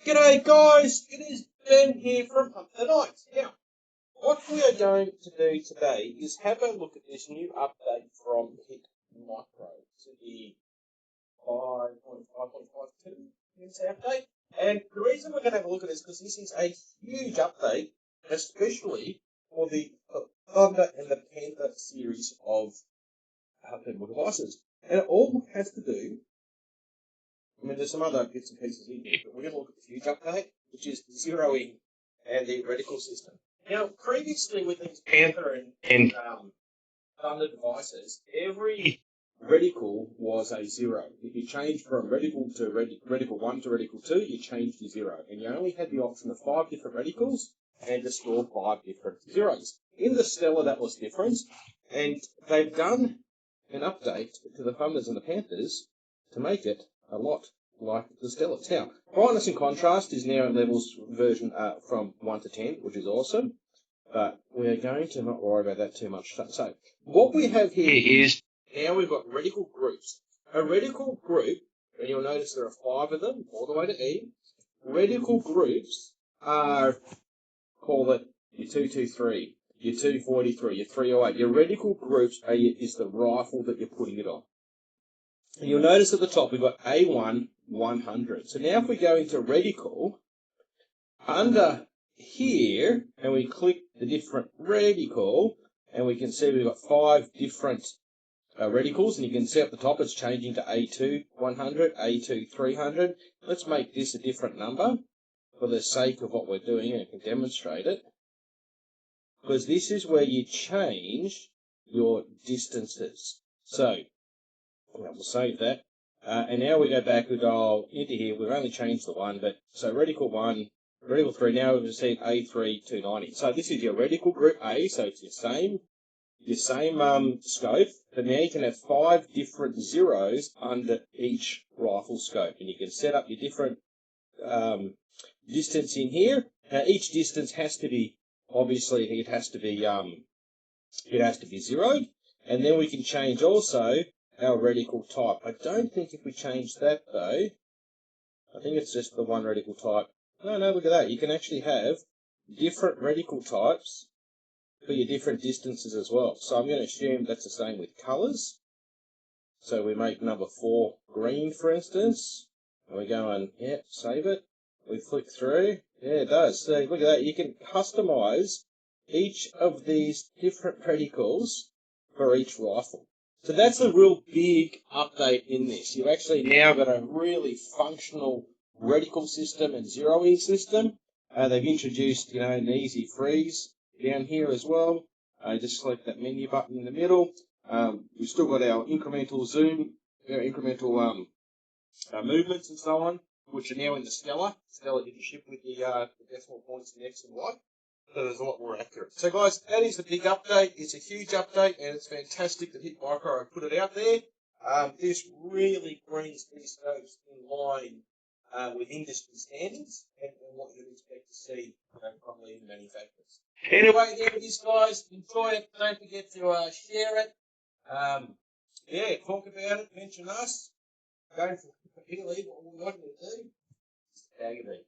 G'day guys, it is Ben here from Panther Nights. Now, what we are going to do today is have a look at this new update from HIKMICRO to the 5.5.52 update. And the reason we're going to have a look at this is because this is a huge update, especially for the Thunder and the Panther series of thermal devices. And it all has to do, there's some other bits and pieces in here, but we're going to look at the huge update, which is zeroing and the reticle system. Now, previously with these Panther and Thunder devices, every reticle was a zero. If you changed from reticle to reticle 1 to reticle 2, you changed to 0. And you only had the option of 5 different reticles and to store 5 different zeros. In the Stellar, that was different. And they've done an update to the Thunders and the Panthers to make it a lot like the Stellars. Now, brightness and contrast is now in levels version from 1 to 10, which is awesome. But we are going to not worry about that too much. So, what we have here is now we've got reticle groups. A reticle group, and you'll notice there are 5 of them, all the way to E. Reticle groups are, call it your 223, your 243, your 308. Your reticle groups is the rifle that you're putting it on. And you'll notice at the top we've got A1 100. So now if we go into reticle, under here, and we click the different reticle, and we can see we've got 5 different reticles, and you can see at the top it's changing to A2 100, A2 300. Let's make this a different number for the sake of what we're doing, and I can demonstrate it. Because this is where you change your distances. So, we'll save that. And now we go back, we go into here, we've only changed the one, but so reticle 1, reticle 3, now we've received A3 290. So this is your reticle group A, so it's your same scope, but now you can have 5 different zeros under each rifle scope, and you can set up your different distance in here. Now each distance has to be, obviously, it has to be zeroed, and then we can change also our reticle type. I don't think if we change that though, I think it's just the one reticle type. No, look at that. You can actually have different reticle types for your different distances as well. So I'm going to assume that's the same with colours. So we make number 4 green, for instance, and we go and, save it. We flick through. Yeah, it does. So look at that. You can customise each of these different reticles for each rifle. So that's a real big update in this. You've actually now got a really functional reticle system and zeroing system. They've introduced, an easy freeze down here as well. Just select that menu button in the middle. We've still got our incremental zoom, incremental movements and so on, which are now in the Stellar. Stellar didn't ship with the decimal points in X and Y. So there's a lot more accurate. So guys, that is the big update. It's a huge update, and it's fantastic that HIKMICRO have put it out there. This really brings these scopes in line with industry standards and what you'd expect to see from leading manufacturers. Anyway, there it is, guys. Enjoy it. Don't forget to share it. Talk about it. Mention us. Go for Italy. What we want you to do. Agony.